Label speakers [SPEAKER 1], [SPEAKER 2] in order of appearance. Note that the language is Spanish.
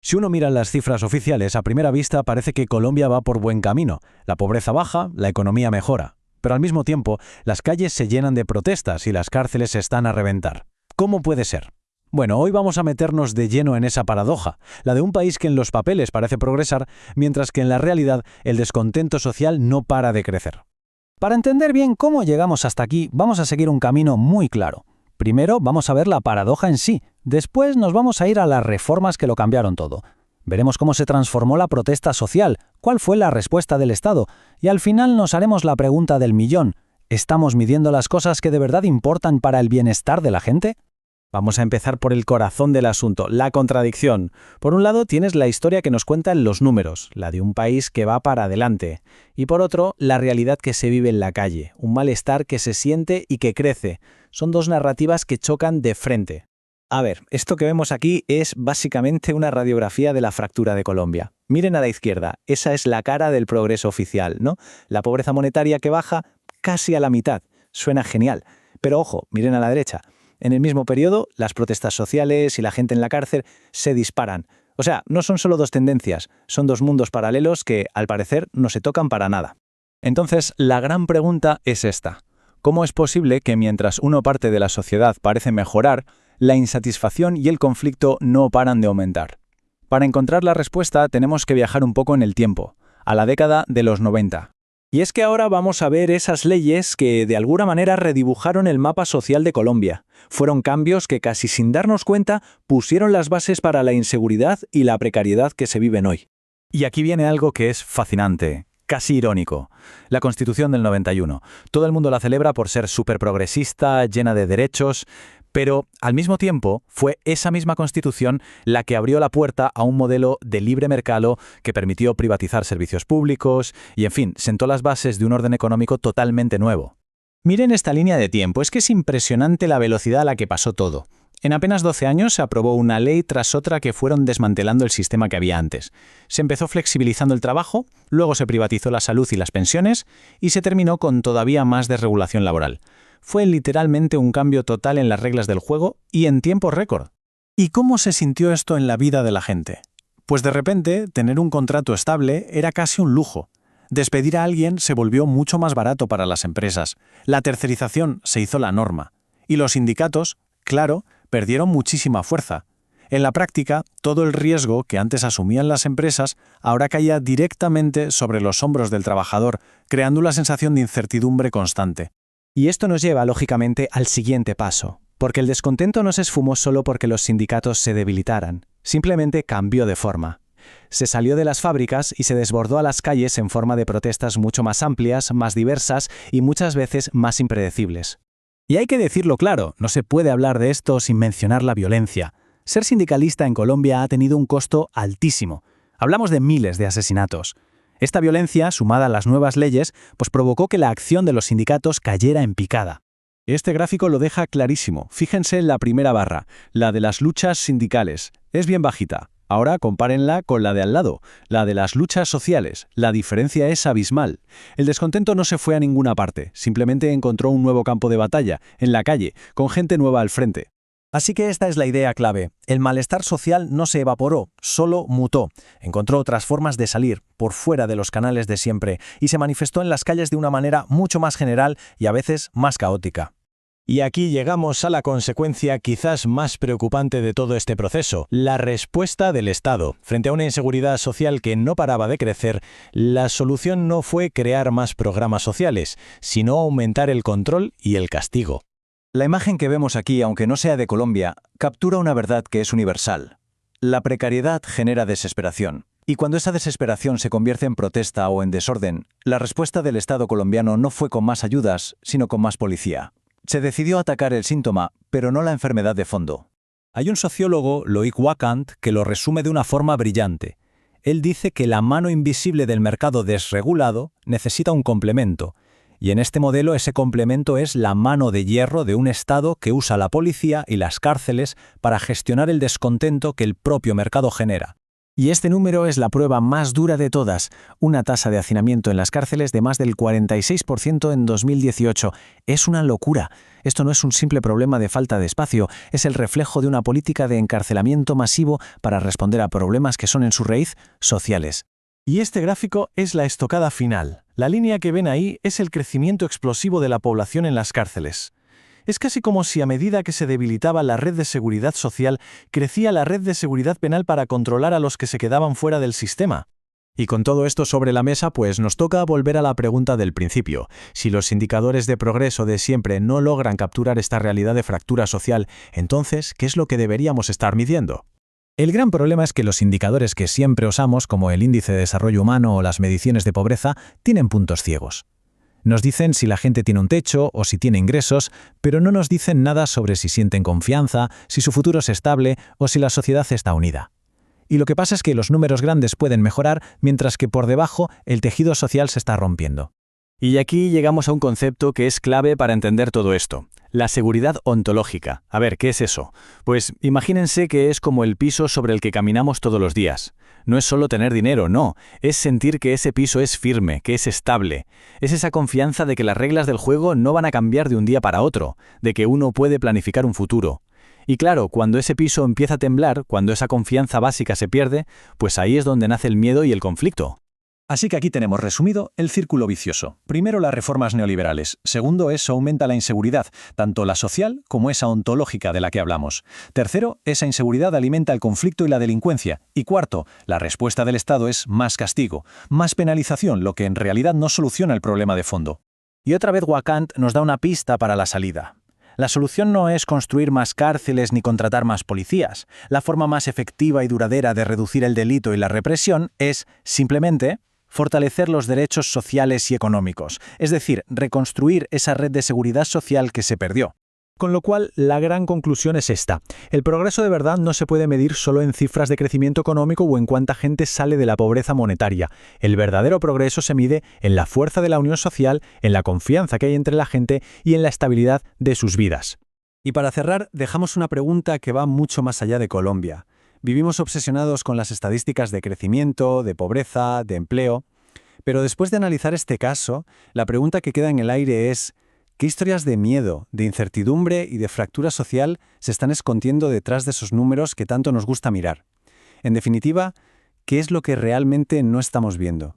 [SPEAKER 1] Si uno mira las cifras oficiales, a primera vista parece que Colombia va por buen camino. La pobreza baja, la economía mejora. Pero al mismo tiempo, las calles se llenan de protestas y las cárceles están a reventar. ¿Cómo puede ser? Bueno, hoy vamos a meternos de lleno en esa paradoja, la de un país que en los papeles parece progresar, mientras que en la realidad el descontento social no para de crecer.
[SPEAKER 2] Para entender bien cómo llegamos hasta aquí, vamos a seguir un camino muy claro. Primero vamos a ver la paradoja en sí, después nos vamos a ir a las reformas que lo cambiaron todo. Veremos cómo se transformó la protesta social, cuál fue la respuesta del Estado, y al final nos haremos la pregunta del millón: ¿estamos midiendo las cosas que de verdad importan para el bienestar de la gente?
[SPEAKER 1] Vamos a empezar por el corazón del asunto, la contradicción. Por un lado tienes la historia que nos cuentan los números, la de un país que va para adelante. Y por otro, la realidad que se vive en la calle, un malestar que se siente y que crece. Son dos narrativas que chocan de frente. A ver, esto que vemos aquí es básicamente una radiografía de la fractura de Colombia. Miren a la izquierda, esa es la cara del progreso oficial, ¿no? La pobreza monetaria que baja casi a la mitad. Suena genial. Pero ojo, miren a la derecha. En el mismo periodo, las protestas sociales y la gente en la cárcel se disparan. O sea, no son solo dos tendencias, son dos mundos paralelos que, al parecer, no se tocan para nada. Entonces, la gran pregunta es esta: ¿cómo es posible que mientras una parte de la sociedad parece mejorar, la insatisfacción y el conflicto no paran de aumentar? Para encontrar la respuesta tenemos que viajar un poco en el tiempo, a la década de los 90. Y es que ahora vamos a ver esas leyes que de alguna manera redibujaron el mapa social de Colombia. Fueron cambios que casi sin darnos cuenta pusieron las bases para la inseguridad y la precariedad que se viven hoy. Y aquí viene algo que es fascinante, casi irónico. La Constitución del 91. Todo el mundo la celebra por ser súper progresista, llena de derechos, pero al mismo tiempo fue esa misma Constitución la que abrió la puerta a un modelo de libre mercado que permitió privatizar servicios públicos y, en fin, sentó las bases de un orden económico totalmente nuevo. Miren esta línea de tiempo, es que es impresionante la velocidad a la que pasó todo. En apenas 12 años se aprobó una ley tras otra que fueron desmantelando el sistema que había antes. Se empezó flexibilizando el trabajo, luego se privatizó la salud y las pensiones y se terminó con todavía más desregulación laboral. Fue literalmente un cambio total en las reglas del juego y en tiempo récord. ¿Y cómo se sintió esto en la vida de la gente? Pues de repente, tener un contrato estable era casi un lujo. Despedir a alguien se volvió mucho más barato para las empresas. La tercerización se hizo la norma. Y los sindicatos, claro, perdieron muchísima fuerza. En la práctica, todo el riesgo que antes asumían las empresas ahora caía directamente sobre los hombros del trabajador, creando una sensación de incertidumbre constante. Y esto nos lleva, lógicamente, al siguiente paso, porque el descontento no se esfumó solo porque los sindicatos se debilitaran, simplemente cambió de forma. Se salió de las fábricas y se desbordó a las calles en forma de protestas mucho más amplias, más diversas y muchas veces más impredecibles. Y hay que decirlo claro, no se puede hablar de esto sin mencionar la violencia. Ser sindicalista en Colombia ha tenido un costo altísimo. Hablamos de miles de asesinatos. Esta violencia, sumada a las nuevas leyes, pues provocó que la acción de los sindicatos cayera en picada. Este gráfico lo deja clarísimo. Fíjense en la primera barra, la de las luchas sindicales. Es bien bajita. Ahora compárenla con la de al lado, la de las luchas sociales. La diferencia es abismal. El descontento no se fue a ninguna parte, simplemente encontró un nuevo campo de batalla, en la calle, con gente nueva al frente. Así que esta es la idea clave. El malestar social no se evaporó, solo mutó. Encontró otras formas de salir, por fuera de los canales de siempre, y se manifestó en las calles de una manera mucho más general y a veces más caótica. Y aquí llegamos a la consecuencia quizás más preocupante de todo este proceso, la respuesta del Estado. Frente a una inseguridad social que no paraba de crecer, la solución no fue crear más programas sociales, sino aumentar el control y el castigo. La imagen que vemos aquí, aunque no sea de Colombia, captura una verdad que es universal. La precariedad genera desesperación. Y cuando esa desesperación se convierte en protesta o en desorden, la respuesta del Estado colombiano no fue con más ayudas, sino con más policía. Se decidió atacar el síntoma, pero no la enfermedad de fondo. Hay un sociólogo, Loic Wacant, que lo resume de una forma brillante. Él dice que la mano invisible del mercado desregulado necesita un complemento, y en este modelo ese complemento es la mano de hierro de un Estado que usa la policía y las cárceles para gestionar el descontento que el propio mercado genera. Y este número es la prueba más dura de todas, una tasa de hacinamiento en las cárceles de más del 46% en 2018. Es una locura. Esto no es un simple problema de falta de espacio, es el reflejo de una política de encarcelamiento masivo para responder a problemas que son en su raíz sociales.
[SPEAKER 3] Y este gráfico es la estocada final. La línea que ven ahí es el crecimiento explosivo de la población en las cárceles. Es casi como si a medida que se debilitaba la red de seguridad social, crecía la red de seguridad penal para controlar a los que se quedaban fuera del sistema.
[SPEAKER 1] Y con todo esto sobre la mesa, pues nos toca volver a la pregunta del principio. Si los indicadores de progreso de siempre no logran capturar esta realidad de fractura social, entonces, ¿qué es lo que deberíamos estar midiendo? El gran problema es que los indicadores que siempre usamos, como el índice de desarrollo humano o las mediciones de pobreza, tienen puntos ciegos. Nos dicen si la gente tiene un techo o si tiene ingresos, pero no nos dicen nada sobre si sienten confianza, si su futuro es estable o si la sociedad está unida. Y lo que pasa es que los números grandes pueden mejorar, mientras que por debajo el tejido social se está rompiendo.
[SPEAKER 2] Y aquí llegamos a un concepto que es clave para entender todo esto: la seguridad ontológica. A ver, ¿qué es eso? Pues imagínense que es como el piso sobre el que caminamos todos los días. No es solo tener dinero, no. Es sentir que ese piso es firme, que es estable. Es esa confianza de que las reglas del juego no van a cambiar de un día para otro, de que uno puede planificar un futuro. Y claro, cuando ese piso empieza a temblar, cuando esa confianza básica se pierde, pues ahí es donde nace el miedo y el conflicto.
[SPEAKER 3] Así que aquí tenemos resumido el círculo vicioso. Primero, las reformas neoliberales. Segundo, eso aumenta la inseguridad, tanto la social como esa ontológica de la que hablamos. Tercero, esa inseguridad alimenta el conflicto y la delincuencia. Y cuarto, la respuesta del Estado es más castigo, más penalización, lo que en realidad no soluciona el problema de fondo.
[SPEAKER 2] Y otra vez Wakant nos da una pista para la salida. La solución no es construir más cárceles ni contratar más policías. La forma más efectiva y duradera de reducir el delito y la represión es, simplemente, fortalecer los derechos sociales y económicos, es decir, reconstruir esa red de seguridad social que se perdió.
[SPEAKER 1] Con lo cual, la gran conclusión es esta: el progreso de verdad no se puede medir solo en cifras de crecimiento económico o en cuánta gente sale de la pobreza monetaria. El verdadero progreso se mide en la fuerza de la unión social, en la confianza que hay entre la gente y en la estabilidad de sus vidas.
[SPEAKER 3] Y para cerrar, dejamos una pregunta que va mucho más allá de Colombia. Vivimos obsesionados con las estadísticas de crecimiento, de pobreza, de empleo, pero después de analizar este caso, la pregunta que queda en el aire es: ¿qué historias de miedo, de incertidumbre y de fractura social se están escondiendo detrás de esos números que tanto nos gusta mirar? En definitiva, ¿qué es lo que realmente no estamos viendo?